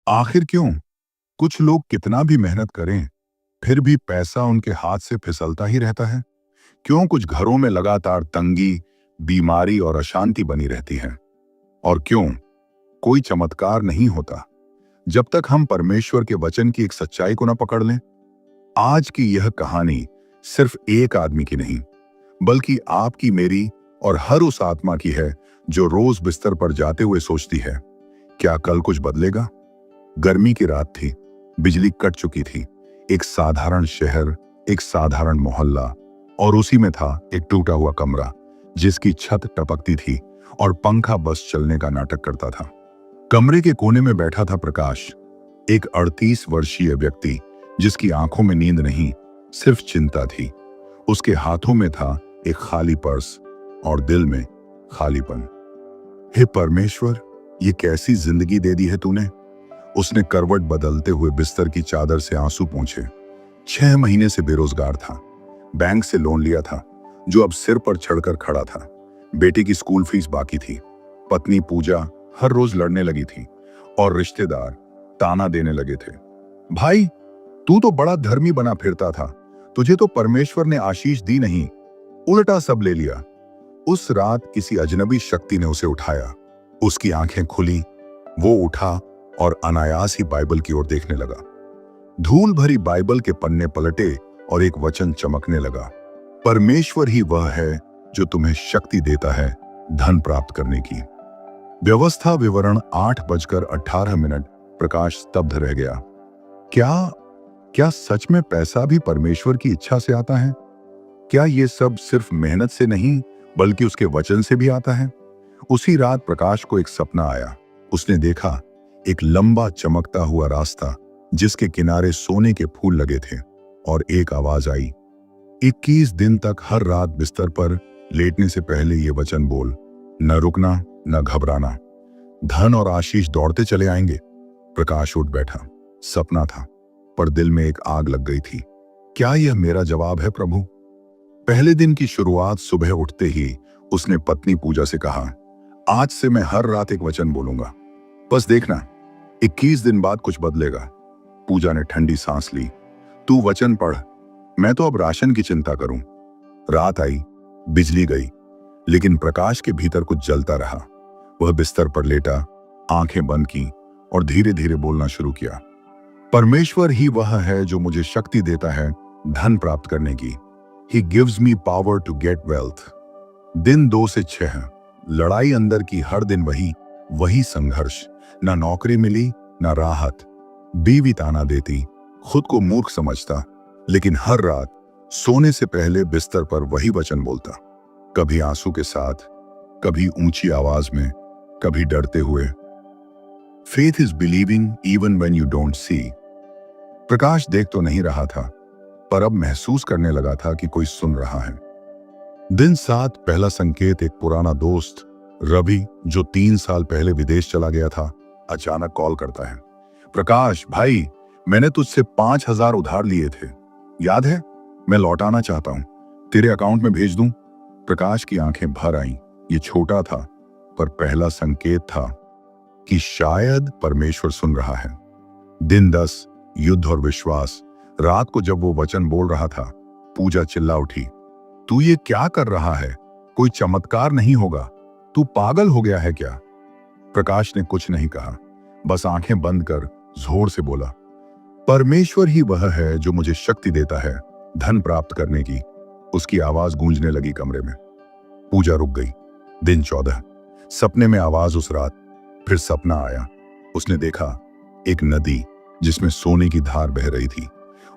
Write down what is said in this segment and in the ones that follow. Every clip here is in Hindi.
आखिर क्यों? कुछ लोग कितना भी मेहनत करें, फिर भी पैसा उनके हाथ से फिसलता ही रहता है। क्यों कुछ घरों में लगातार तंगी, बीमारी और अशांति बनी रहती है? और क्यों कोई चमत्कार नहीं होता जब तक हम परमेश्वर के वचन की एक सच्चाई को न पकड़ लें? आज की यह कहानी सिर्फ एक आदमी की नहीं, बल्कि आपकी, मेरी और हर उस आत्मा की है जो रोज बिस्तर पर जाते हुए सोचती है, क्या कल कुछ बदलेगा? गर्मी की रात थी, बिजली कट चुकी थी। एक साधारण शहर, एक साधारण मोहल्ला, और उसी में था एक टूटा हुआ कमरा जिसकी छत टपकती थी और पंखा बस चलने का नाटक करता था। कमरे के कोने में बैठा था प्रकाश, एक 38 वर्षीय व्यक्ति जिसकी आंखों में नींद नहीं, सिर्फ चिंता थी। उसके हाथों में था एक खाली पर्स और दिल में खालीपन। हे परमेश्वर, ये कैसी जिंदगी दे दी है तूने? उसने करवट बदलते हुए बिस्तर की चादर से आंसू पोंछे। 6 महीने से बेरोजगार था, बैंक से लोन लिया था जो अब सिर पर चढ़कर खड़ा था। बेटे की स्कूल फीस बाकी थी, पत्नी पूजा हर रोज लड़ने लगी थी और रिश्तेदार ताना देने लगे थे। भाई, तू तो बड़ा धर्मी बना फिरता था, तुझे तो परमेश्वर ने आशीष दी नहीं, उल्टा सब ले लिया। उस रात किसी अजनबी शक्ति ने उसे उठाया। उसकी आंखें खुली, वो उठा और अनायास ही बाइबल की ओर देखने लगा। धूल भरी बाइबल के पन्ने पलटे और एक वचन चमकने लगा, परमेश्वर ही वह है जो तुम्हें शक्ति देता है धन प्राप्त करने की। व्यवस्था विवरण 8:18। प्रकाश स्तब्ध रह गया। क्या क्या सच में पैसा भी परमेश्वर की इच्छा से आता है? क्या ये सब सिर्फ मेहनत से नहीं, बल्कि उसके वचन से भी आता है? उसी रात प्रकाश को एक सपना आया। उसने देखा एक लंबा चमकता हुआ रास्ता जिसके किनारे सोने के फूल लगे थे, और एक आवाज आई, 21 दिन तक हर रात बिस्तर पर लेटने से पहले ये वचन बोल, न रुकना न घबराना, धन और आशीष दौड़ते चले आएंगे। प्रकाश उठ बैठा। सपना था, पर दिल में एक आग लग गई थी। क्या यह मेरा जवाब है प्रभु? पहले दिन की शुरुआत सुबह उठते ही उसने पत्नी पूजा से कहा, आज से मैं हर रात एक वचन बोलूंगा, बस देखना 21 दिन बाद कुछ बदलेगा। पूजा ने ठंडी सांस ली। तू वचन पढ़, मैं तो अब राशन की चिंता करूं। रात आई, बिजली गई, लेकिन प्रकाश के भीतर कुछ जलता रहा। वह बिस्तर पर लेटा, आंखें बंद की और धीरे धीरे बोलना शुरू किया, परमेश्वर ही वह है जो मुझे शक्ति देता है धन प्राप्त करने की। He gives me power to get wealth। दिन 2 से 6, लड़ाई अंदर की, हर दिन वही संघर्ष। ना नौकरी मिली, ना राहत। बीवी ताना देती, खुद को मूर्ख समझता, लेकिन हर रात सोने से पहले बिस्तर पर वही वचन बोलता, कभी आंसू के साथ, कभी ऊंची आवाज में, कभी डरते हुए। Faith is believing even when you don't see। प्रकाश देख तो नहीं रहा था, पर अब महसूस करने लगा था कि कोई सुन रहा है। दिन 7, पहला संकेत। एक पुराना दोस्त रवि, जो 3 साल पहले विदेश चला गया था, अचानक कॉल करता है, प्रकाश भाई, मैंने तुझसे 5,000 उधार लिए थे, याद है? मैं लौटाना चाहता हूं, तेरे अकाउंट में भेज दूं? प्रकाश की आंखें भर आईं। ये छोटा था, पर पहला संकेत था कि शायद परमेश्वर सुन रहा है। दिन 10, युद्ध और विश्वास। रात को जब वो वचन बोल रहा था, पूजा चिल्ला उठी, तू ये क्या कर रहा है? कोई चमत्कार नहीं होगा, तू पागल हो गया है क्या? प्रकाश ने कुछ नहीं कहा, बस आंखें बंद कर जोर से बोला, परमेश्वर ही वह है जो मुझे शक्ति देता है धन प्राप्त करने की। उसकी आवाज गूंजने लगी कमरे में। पूजा रुक गई। दिन 14, सपने में आवाज उस रात। फिर सपना आया। उसने देखा एक नदी जिसमें सोने की धार बह रही थी,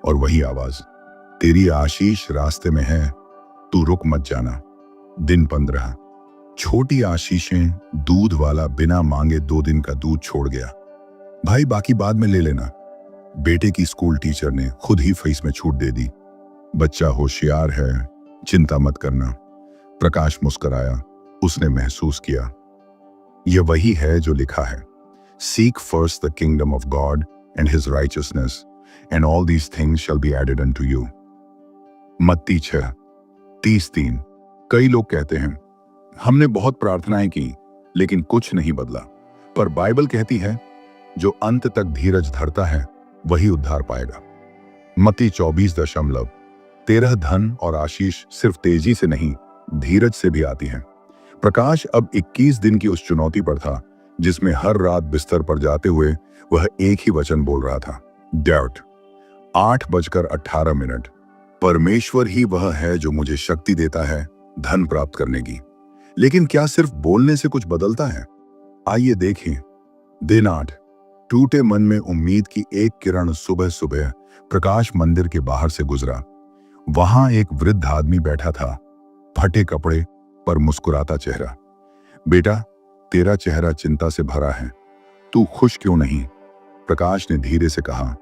और वही आवाज, तेरी आशीष रास्ते में है, तू रुक मत जाना। दिन 15, छोटी आशीषें। दूध वाला बिना मांगे 2 दिन का दूध छोड़ गया। भाई, बाकी बाद में ले लेना। बेटे की स्कूल टीचर ने खुद ही फीस में छूट दे दी। बच्चा होशियार है, चिंता मत करना। प्रकाश मुस्कुराया। उसने महसूस किया, यह वही है जो लिखा है, seek first the kingdom of God and his righteousness and all these things shall be added unto you. मत्ती 6:33। कई लोग कहते हैं, हमने बहुत प्रार्थनाएं की लेकिन कुछ नहीं बदला, पर बाइबल कहती है, जो अंत तक धीरज धरता है वही उद्धार पाएगा। मत्ती 24:13। धन और आशीष सिर्फ तेजी से नहीं, धीरज से भी आती है। प्रकाश अब 21 दिन की उस चुनौती पर था जिसमें हर रात बिस्तर पर जाते हुए वह एक ही वचन बोल रहा था, डैड। 8:18। परमेश्वर ही वह है जो मुझे शक्ति देता है धन प्राप्त करने की। लेकिन क्या सिर्फ बोलने से कुछ बदलता है? आइए देखें। दिन 8। टूटे मन में उम्मीद की एक किरण सुबह सुबह प्रकाश मंदिर के बाहर से गुजरा। वहां एक वृद्ध आदमी बैठा था, फटे कपड़े पर मुस्कुराता चेहरा। बेटा, तेरा चेहरा चिंता से भरा है, तू खुश क्यों नहीं? प्रकाश ने धीरे से कहा।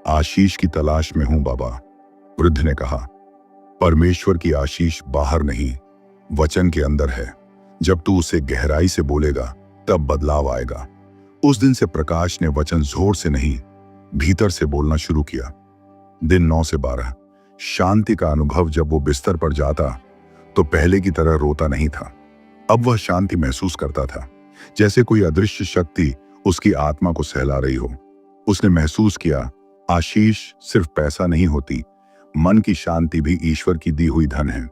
आशीष की तलाश में हूं बाबा। वृद्ध ने कहा, परमेश्वर की आशीष बाहर नहीं, वचन के अंदर है। जब तू उसे गहराई से बोलेगा तब बदलाव आएगा। उस दिन से प्रकाश ने वचन जोर से नहीं, भीतर से बोलना शुरू किया। दिन 9 से 12। शांति का अनुभव। जब वो बिस्तर पर जाता तो पहले की तरह रोता नहीं था। अब वह शांति महसूस करता था, जैसे कोई अदृश्य शक्ति उसकी आत्मा को सहला रही हो। उसने महसूस किया, आशीष सिर्फ पैसा नहीं होती, मन की शांति भी ईश्वर की दी हुई धन है।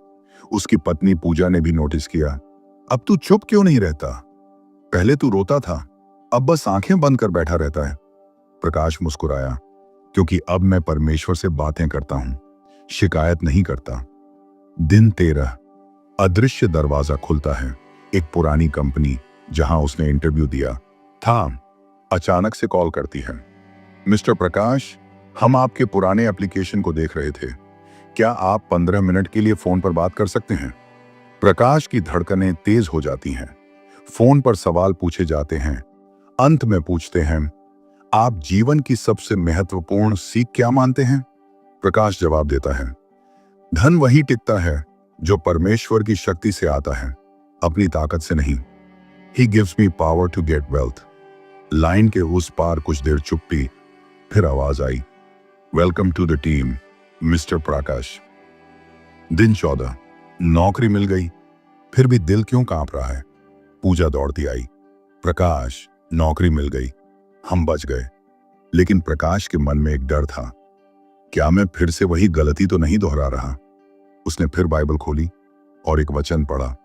उसकी पत्नी पूजा ने भी नोटिस किया, अब तू चुप क्यों नहीं रहता? पहले तू रोता था, अब बस आंखें बंद कर बैठा रहता है। प्रकाश मुस्कुराया, क्योंकि अब मैं परमेश्वर से बातें करता हूं, शिकायत नहीं करता। दिन 13। अदृश्य दरवाजा खुलता है। एक पुरानी कंपनी जहां उसने इंटरव्यू दिया था अचानक से कॉल करती है, मिस्टर प्रकाश, हम आपके पुराने एप्लीकेशन को देख रहे थे, क्या आप 15 मिनट के लिए फोन पर बात कर सकते हैं? प्रकाश की धड़कनें तेज हो जाती हैं। फोन पर सवाल पूछे जाते हैं। अंत में पूछते हैं, आप जीवन की सबसे महत्वपूर्ण सीख क्या मानते हैं? प्रकाश जवाब देता है, धन वही टिकता है जो परमेश्वर की शक्ति से आता है, अपनी ताकत से नहीं। He gives me power to get wealth। Line के उस पार कुछ देर चुप्पी, फिर आवाज आई, welcome to the team mister Prakash. दिन 14। नौकरी मिल गई, फिर भी दिल क्यों कांप रहा है? पूजा दौड़ती आई, प्रकाश, नौकरी मिल गई, हम बच गए। लेकिन प्रकाश के मन में एक डर था, क्या मैं फिर से वही गलती तो नहीं दोहरा रहा? उसने फिर बाइबल खोली और एक वचन पढ़ा,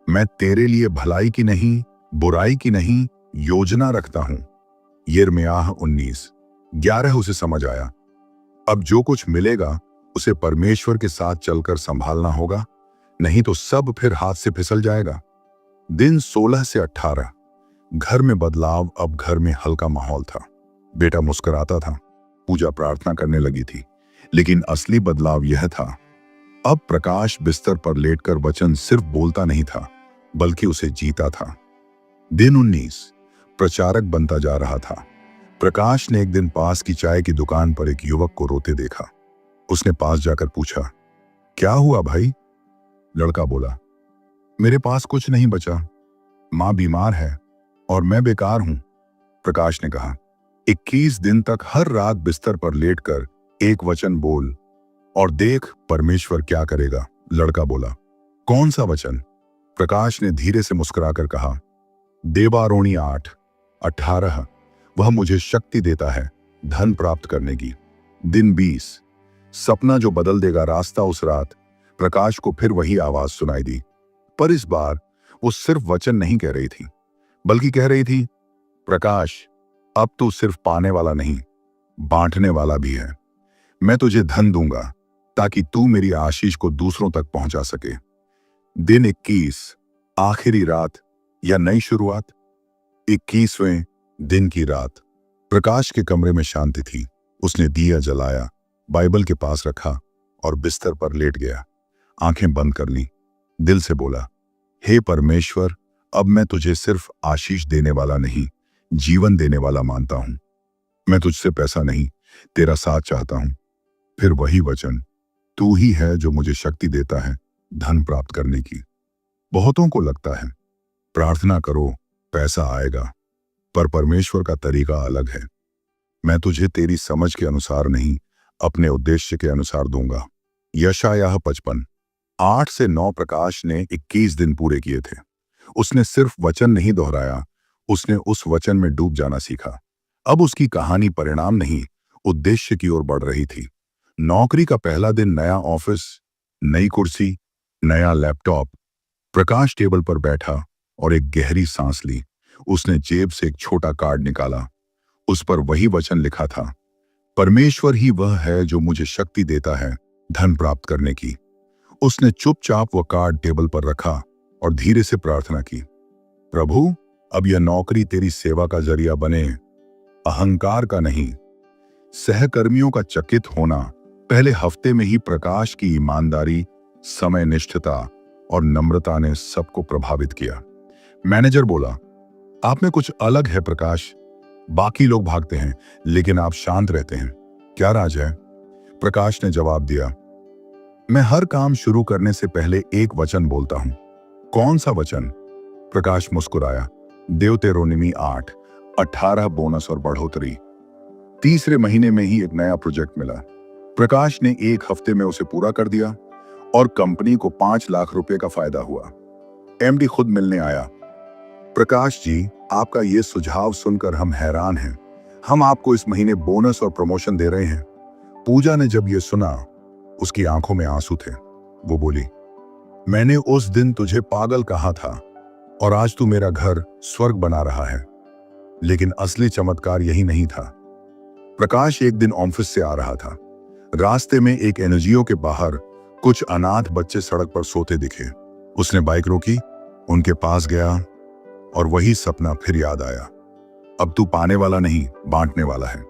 मैं तेरे लिए भलाई की नहीं, बुराई की नहीं योजना रखता हूं। यिर्मयाह 19:11 उसे समझ आया। अब जो कुछ मिलेगा उसे परमेश्वर के साथ चलकर संभालना होगा, नहीं तो सब फिर हाथ से फिसल जाएगा। दिन 16 से 18। घर में बदलाव। अब घर में हल्का माहौल था। बेटा मुस्कुराता था, पूजा प्रार्थना करने लगी थी। लेकिन असली बदलाव यह था, अब प्रकाश बिस्तर पर लेटकर वचन सिर्फ बोलता नहीं था, बल्कि उसे जीता था। दिन 19। प्रचारक बनता जा रहा था। प्रकाश ने एक दिन पास की चाय की दुकान पर एक युवक को रोते देखा। उसने पास जाकर पूछा, क्या हुआ भाई? लड़का बोला, मेरे पास कुछ नहीं बचा, मां बीमार है और मैं बेकार हूं। प्रकाश ने कहा, 21 दिन तक हर रात बिस्तर पर लेटकर एक वचन बोल और देख परमेश्वर क्या करेगा। लड़का बोला, कौन सा वचन? प्रकाश ने धीरे से मुस्कुराकर कहा, देवारोणी 8:18, वह मुझे शक्ति देता है धन प्राप्त करने की। दिन 20। सपना जो बदल देगा रास्ता। उस रात प्रकाश को फिर वही आवाज सुनाई दी, पर इस बार वो सिर्फ वचन नहीं कह रही थी, बल्कि कह रही थी, प्रकाश, अब तू सिर्फ पाने वाला नहीं, बांटने वाला भी है। मैं तुझे धन दूंगा ताकि तू मेरी आशीष को दूसरों तक पहुंचा सके। दिन 21। आखिरी रात या नई शुरुआत। 21वें दिन की रात। प्रकाश के कमरे में शांति थी। उसने दिया जलाया, बाइबल के पास रखा और बिस्तर पर लेट गया। आंखें बंद कर ली। दिल से बोला, हे परमेश्वर, अब मैं तुझे सिर्फ आशीष देने वाला नहीं, जीवन देने वाला मानता हूं। मैं तुझसे पैसा नहीं, तेरा साथ चाहता हूं। फिर वही वचन, तू ही है जो मुझे शक्ति देता है धन प्राप्त करने की। बहुतों को लगता है प्रार्थना करो पैसा आएगा, पर परमेश्वर का तरीका अलग है। मैं तुझे तेरी समझ के अनुसार नहीं, अपने उद्देश्य के अनुसार दूंगा। यशायाह 55:8 से 9। प्रकाश ने 21 दिन पूरे किए थे। उसने सिर्फ वचन नहीं दोहराया, उसने उस वचन में डूब जाना सीखा। अब उसकी कहानी परिणाम नहीं, उद्देश्य की ओर बढ़ रही थी। नौकरी का पहला दिन, नया ऑफिस, नई कुर्सी, नया लैपटॉप। प्रकाश टेबल पर बैठा और एक गहरी सांस ली। उसने जेब से एक छोटा कार्ड निकाला। उस पर वही वचन लिखा था, परमेश्वर ही वह है जो मुझे शक्ति देता है धन प्राप्त करने की। उसने चुपचाप वह कार्ड टेबल पर रखा और धीरे से प्रार्थना की, प्रभु, अब यह नौकरी तेरी सेवा का जरिया बने, अहंकार का नहीं। सहकर्मियों का चकित होना। पहले हफ्ते में ही प्रकाश की ईमानदारी, समयनिष्ठता और नम्रता ने सबको प्रभावित किया। मैनेजर बोला, आप में कुछ अलग है प्रकाश। बाकी लोग भागते हैं लेकिन आप शांत रहते हैं। क्या राज है? प्रकाश ने जवाब दिया, मैं हर काम शुरू करने से पहले एक वचन बोलता हूं। कौन सा वचन? प्रकाश मुस्कुराया, देवतेरोनिमी 8, 18 बोनस और बढ़ोतरी। तीसरे महीने में ही एक नया प्रोजेक्ट मिला। प्रकाश ने एक हफ्ते में उसे पूरा कर दिया और कंपनी को 5 लाख रुपए का फायदा हुआ। एमडी खुद मिलने आया। प्रकाश जी, आपका ये सुझाव सुनकर हम हैरान हैं। हम आपको इस महीने बोनस और प्रमोशन दे रहे हैं। पूजा ने जब ये सुना, उसकी आंखों में आंसू थे। वो बोली, मैंने उस दिन तुझे पागल कहा था और आज तू मेरा घर स्वर्ग बना रहा है। लेकिन असली चमत्कार यही नहीं था। प्रकाश एक दिन ऑफिस से आ रहा था। रास्ते में एक एनजीओ के बाहर कुछ अनाथ बच्चे सड़क पर सोते दिखे। उसने बाइक रोकी, उनके पास गया और वही सपना फिर याद आया। अब तू पाने वाला नहीं, बांटने वाला है।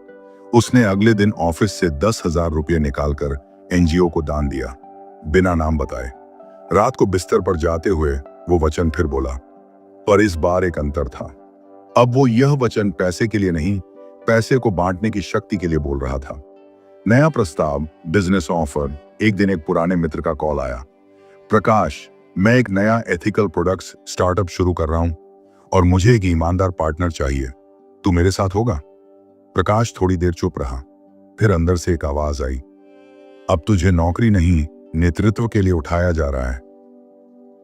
उसने अगले दिन ऑफिस से 10,000 रुपये निकालकर एनजीओ को दान दिया, बिना नाम बताए। रात को बिस्तर पर जाते हुए वो वचन फिर बोला, पर इस बार एक अंतर था। अब वो यह वचन पैसे के लिए नहीं, पैसे को बांटने की शक्ति के लिए बोल रहा था। नया प्रस्ताव, बिजनेस ऑफर। एक दिन एक पुराने मित्र का कॉल आया, प्रकाश, मैं एक नया एथिकल प्रोडक्ट्स स्टार्टअप शुरू कर रहा हूं और मुझे एक ईमानदार पार्टनर चाहिए। तू मेरे साथ होगा? प्रकाश थोड़ी देर चुप रहा। फिर अंदर से एक आवाज आई, अब तुझे नौकरी नहीं, नेतृत्व के लिए उठाया जा रहा है।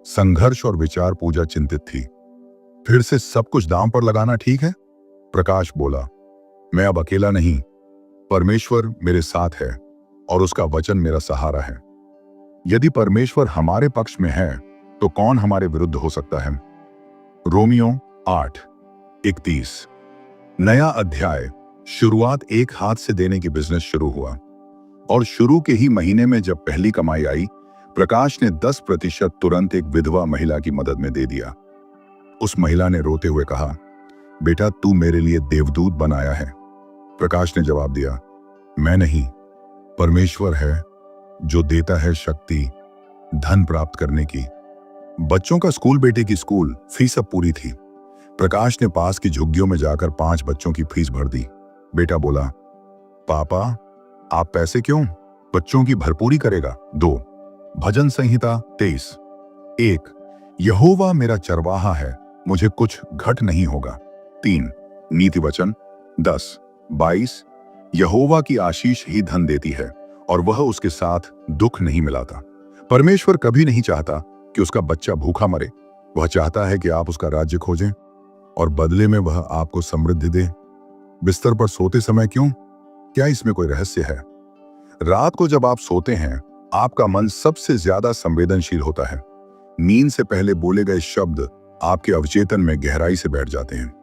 संघर्ष और विचार। पूजा चिंतित थी। फिर से सब कुछ दांव पर लगाना ठीक है? प्रकाश बोला, मैं अब अकेला नहीं, परमेश्वर मेरे साथ है और उसका वचन मेरा सहारा है। यदि परमेश्वर हमारे पक्ष में है तो कौन हमारे विरुद्ध हो सकता है? रोमियो 8:31। नया अध्याय। शुरुआत। एक हाथ से देने की बिजनेस शुरू हुआ और शुरू के ही महीने में जब पहली कमाई आई, प्रकाश ने 10% तुरंत एक विधवा महिला की मदद में दे दिया। उस महिला ने रोते हुए कहा, बेटा, तू मेरे लिए देवदूत बनाया है। प्रकाश ने जवाब दिया, मैं नहीं, परमेश्वर है जो देता है शक्ति धन प्राप्त करने की। बच्चों का स्कूल। बेटे की स्कूल फीस अब पूरी थी। प्रकाश ने पास की झुग्गियों में जाकर 5 बच्चों की फीस भर दी। बेटा बोला, पापा, आप पैसे क्यों? बच्चों की भरपूरी करेगा। 2 भजन संहिता 23। 1 यहोवा मेरा चरवाहा है, मुझे कुछ घट नहीं होगा। 3 नीति वचन 10:22 यहोवा की आशीष ही धन देती है और वह उसके साथ दुख नहीं मिलाता। परमेश्वर कभी नहीं चाहता कि उसका बच्चा भूखा मरे। वह चाहता है कि आप उसका राज्य खोजें और बदले में वह आपको समृद्धि दे। बिस्तर पर सोते समय क्यों? क्या इसमें कोई रहस्य है? रात को जब आप सोते हैं, आपका मन सबसे ज्यादा संवेदनशील होता है। नींद से पहले बोले गए शब्द आपके अवचेतन में गहराई से बैठ जाते हैं।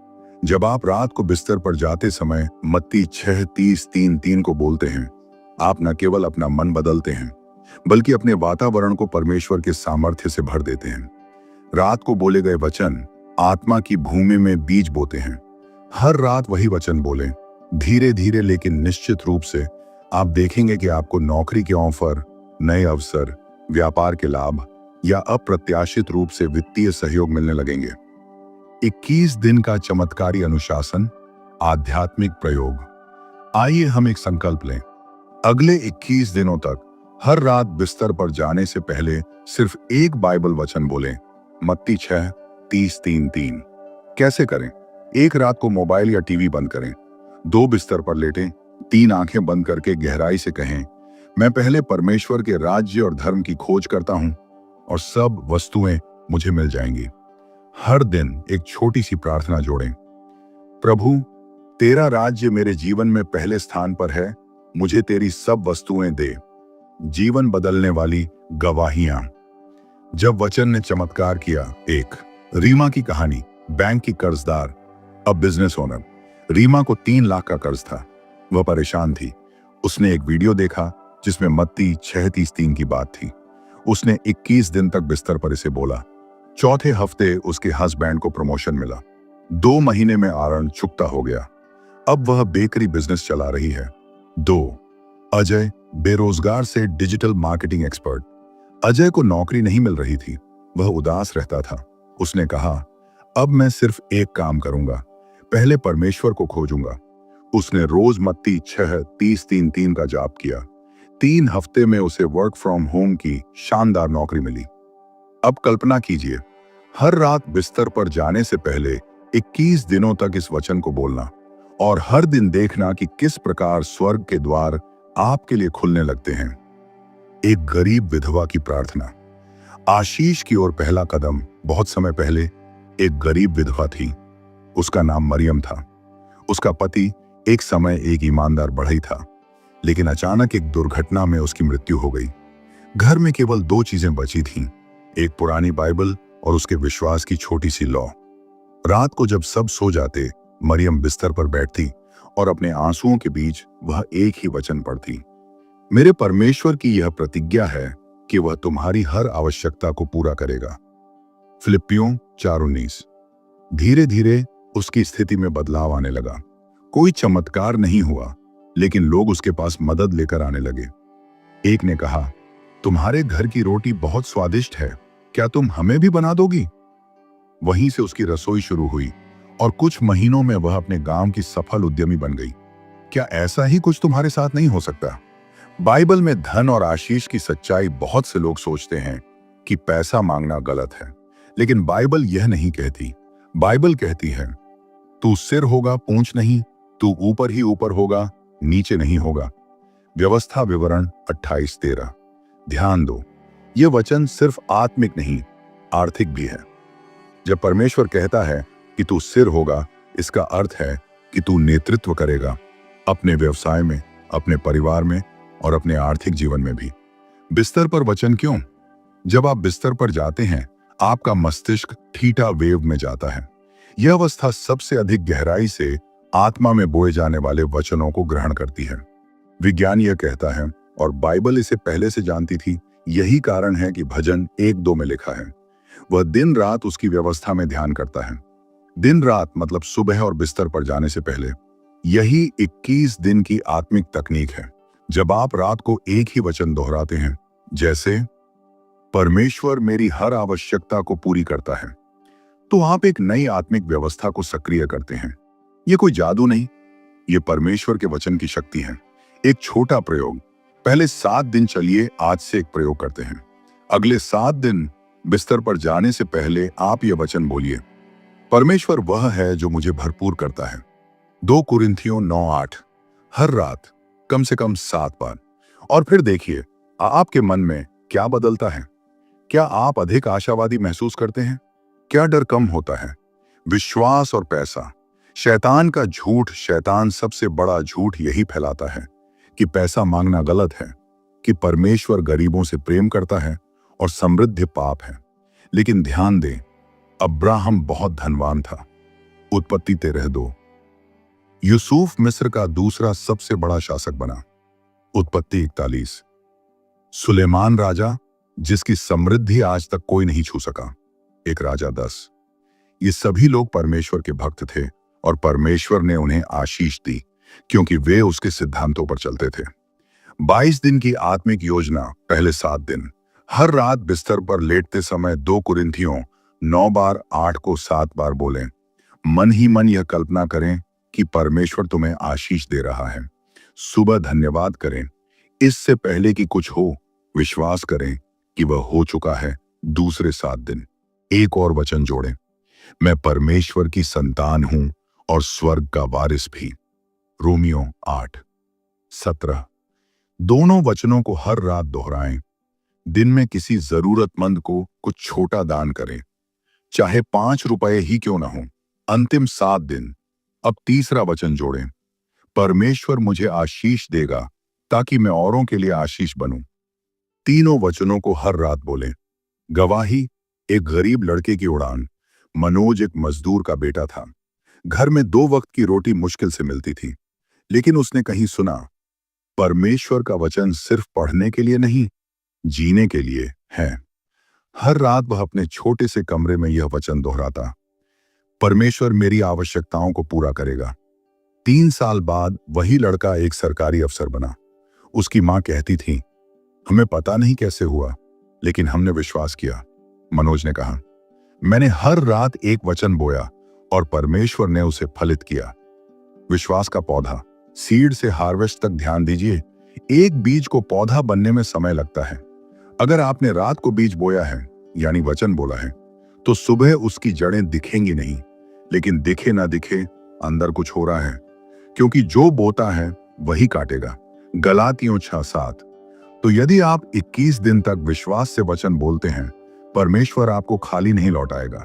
जब आप रात को बिस्तर पर जाते समय मत्ती 6:30-3:3 को बोलते हैं, आप न केवल अपना मन बदलते हैं बल्कि अपने वातावरण को परमेश्वर के सामर्थ्य से भर देते हैं। रात को बोले गए वचन आत्मा की भूमि में बीज बोते हैं। हर रात वही वचन बोलें, धीरे धीरे लेकिन निश्चित रूप से आप देखेंगे कि आपको नौकरी के ऑफर, नए अवसर, व्यापार के लाभ या अप्रत्याशित रूप से वित्तीय सहयोग मिलने लगेंगे। 21 दिन का चमत्कारी अनुशासन, आध्यात्मिक प्रयोग। आइए हम एक संकल्प लें। अगले 21 दिनों तक हर रात बिस्तर पर जाने से पहले सिर्फ एक बाइबल वचन बोलें। मत्ती 6:30-3:3। कैसे करें? एक रात को मोबाइल या टीवी बंद करें। 2 बिस्तर पर लेटें। 3 आंखें बंद करके गहराई से कहें, मैं पहले परमेश्वर के राज्य और धर्म की खोज करता हूं और सब वस्तुएं मुझे मिल जाएंगी। हर दिन एक छोटी सी प्रार्थना जोड़ें। प्रभु, तेरा राज्य मेरे जीवन में पहले स्थान पर है, मुझे तेरी सब वस्तुएं दे। जीवन बदलने वाली गवाहियां। जब वचन ने चमत्कार किया। एक, रीमा की कहानी। बैंक की कर्जदार, अब बिजनेस ओनर। रीमा को 3 लाख का कर्ज था। वह परेशान थी। उसने एक वीडियो देखा जिसमें मत्ती 6:33 की बात थी। उसने 21 दिन तक बिस्तर पर इसे बोला। चौथे हफ्ते उसके हस्बैंड को प्रमोशन मिला। 2 महीने में आरण चुकता हो गया। अब वह बेकरी बिजनेस चला रही है। 2, अजय, बेरोजगार से डिजिटल मार्केटिंग एक्सपर्ट। अजय को नौकरी नहीं मिल रही थी। वह उदास रहता था। उसने कहा, अब मैं सिर्फ एक काम करूंगा, पहले परमेश्वर को खोजूंगा। उसने रोज मत्ती 6:30-33 का जाप किया। 3 हफ्ते में उसे वर्क फ्रॉम होम की शानदार नौकरी मिली। अब कल्पना कीजिए, हर रात बिस्तर पर जाने से पहले 21 दिनों तक इस वचन को बोलना और हर दिन देखना कि किस प्रकार स्वर्ग के द्वार आपके लिए खुलने लगते हैं। एक गरीब विधवा की प्रार्थना। आशीष की ओर पहला कदम। बहुत समय पहले एक गरीब विधवा थी। उसका नाम मरियम था। उसका पति एक समय एक ईमानदार बढ़ई था, लेकिन अचानक एक दुर्घटना में उसकी मृत्यु हो गई। घर में केवल 2 चीजें बची थीं, एक पुरानी बाइबल और उसके विश्वास की छोटी सी लौ। रात को जब सब सो जाते, मरियम बिस्तर पर बैठती और अपने आंसुओं के बीच वह एक ही वचन पढ़ती। मेरे परमेश्वर की यह प्रतिज्ञा है कि वह तुम्हारी हर आवश्यकता को पूरा करेगा। फिलिप्पियों 4:19। धीरे धीरे उसकी स्थिति में बदलाव आने लगा। कोई चमत्कार नहीं हुआ, लेकिन लोग उसके पास मदद लेकर आने लगे। एक ने कहा, तुम्हारे घर की रोटी बहुत स्वादिष्ट है, क्या तुम हमें भी बना दोगी? वहीं से उसकी रसोई शुरू हुई और कुछ महीनों में वह अपने गांव की सफल उद्यमी बन गई। क्या ऐसा ही कुछ तुम्हारे साथ नहीं हो सकता? बाइबल में धन और आशीष की सच्चाई बहुत से लोग सोचते हैं कि पैसा मांगना गलत है, लेकिन बाइबल यह नहीं कहती। बाइबल कहती है, तू सिर होगा, पूंछ नहीं, तू ऊपर ही ऊपर होगा, नीचे नहीं होगा। व्यवस्था विवरण 28:13। ध्यान दो, यह वचन सिर्फ आत्मिक नहीं, आर्थिक भी है। जब परमेश्वर कहता है कि तू सिर होगा, इसका अर्थ है कि तू नेतृत्व करेगा, अपने व्यवसाय में, अपने परिवार में और अपने आर्थिक जीवन में भी। बिस्तर पर वचन क्यों? जब आप बिस्तर पर जाते हैं, आपका मस्तिष्क थीटा वेव में जाता है। यह अवस्था सबसे अधिक गहराई से आत्मा में बोए जाने वाले वचनों को ग्रहण करती है। विज्ञान यह कहता है, और बाइबल इसे पहले से जानती थी, यही कारण है कि भजन 1:2 में लिखा है, वह दिन रात उसकी व्यवस्था में ध्यान करता है। दिन रात मतलब सुबह और बिस्तर पर जाने से पहले। यही 21 दिन की आत्मिक तकनीक है। जब आप रात को एक ही वचन दोहराते हैं, जैसे परमेश्वर मेरी हर आवश्यकता को पूरी करता है, तो आप एक नई आत्मिक व्यवस्था को सक्रिय करते हैं। यह कोई जादू नहीं, यह परमेश्वर के वचन की शक्ति है। एक छोटा प्रयोग। पहले 7 दिन चलिए आज से एक प्रयोग करते हैं। अगले 7 दिन बिस्तर पर जाने से पहले आप यह वचन बोलिए, परमेश्वर वह है जो मुझे भरपूर करता है। 2 कुरिन्थियों 9:8। हर रात कम से कम 7 बार। और फिर देखिए आपके मन में क्या बदलता है। क्या आप अधिक आशावादी महसूस करते हैं? क्या डर कम होता है? विश्वास और पैसा। शैतान का झूठ, शैतान सबसे बड़ा झूठ यही फैलाता है कि पैसा मांगना गलत है, कि परमेश्वर गरीबों से प्रेम करता है और समृद्धि पाप है। लेकिन ध्यान दें, अब्राहम बहुत धनवान था। उत्पत्ति 13:2। यूसुफ मिस्र का दूसरा सबसे बड़ा शासक बना। उत्पत्ति 41। सुलेमान राजा, जिसकी समृद्धि आज तक कोई नहीं छू सका। 1 राजा 10। ये सभी लोग परमेश्वर के भक्त थे और परमेश्वर ने उन्हें आशीष दी क्योंकि वे उसके सिद्धांतों पर चलते थे। 22 दिन की आत्मिक योजना। पहले 7 दिन हर रात बिस्तर पर लेटते समय 2 कुरिन्थियों 9 बार 8 को 7 बार बोलें। मन ही मन यह कल्पना करें कि परमेश्वर तुम्हें आशीष दे रहा है। सुबह धन्यवाद करें। इससे पहले कि कुछ हो, विश्वास करें कि वह हो चुका है। दूसरे 7 दिन एक और वचन जोड़ें, मैं परमेश्वर की संतान हूं और स्वर्ग का वारिस भी। रोमियो 8:17। दोनों वचनों को हर रात दोहराएं। दिन में किसी जरूरतमंद को कुछ छोटा दान करें, चाहे 5 रुपए ही क्यों ना हो। अंतिम 7 दिन अब तीसरा वचन जोड़ें, परमेश्वर मुझे आशीष देगा ताकि मैं औरों के लिए आशीष बनूं। तीनों वचनों को हर रात बोलें। गवाही, एक गरीब लड़के की उड़ान। मनोज एक मजदूर का बेटा था। घर में 2 वक्त की रोटी मुश्किल से मिलती थी, लेकिन उसने कहीं सुना, परमेश्वर का वचन सिर्फ पढ़ने के लिए नहीं, जीने के लिए है। हर रात वह अपने छोटे से कमरे में यह वचन दोहराता, परमेश्वर मेरी आवश्यकताओं को पूरा करेगा। 3 साल बाद वही लड़का एक सरकारी अफसर बना। उसकी मां कहती थी, हमें पता नहीं कैसे हुआ, लेकिन हमने विश्वास किया। मनोज ने कहा, मैंने हर रात एक वचन बोया और परमेश्वर ने उसे फलित किया। विश्वास का पौधा, सीड से हार्वेस्ट तक ध्यान दीजिए। एक बीज को पौधा बनने में समय लगता है। अगर आपने रात को बीज बोया है, यानी वचन बोला है, तो सुबह उसकी जड़ें दिखेंगी नहीं, लेकिन दिखे ना दिखे अंदर कुछ हो रहा है, क्योंकि जो बोता है वही काटेगा। गलातियों 6:7। तो यदि आप 21 दिन तक विश्वास से वचन बोलते हैं, परमेश्वर आपको खाली नहीं लौटाएगा।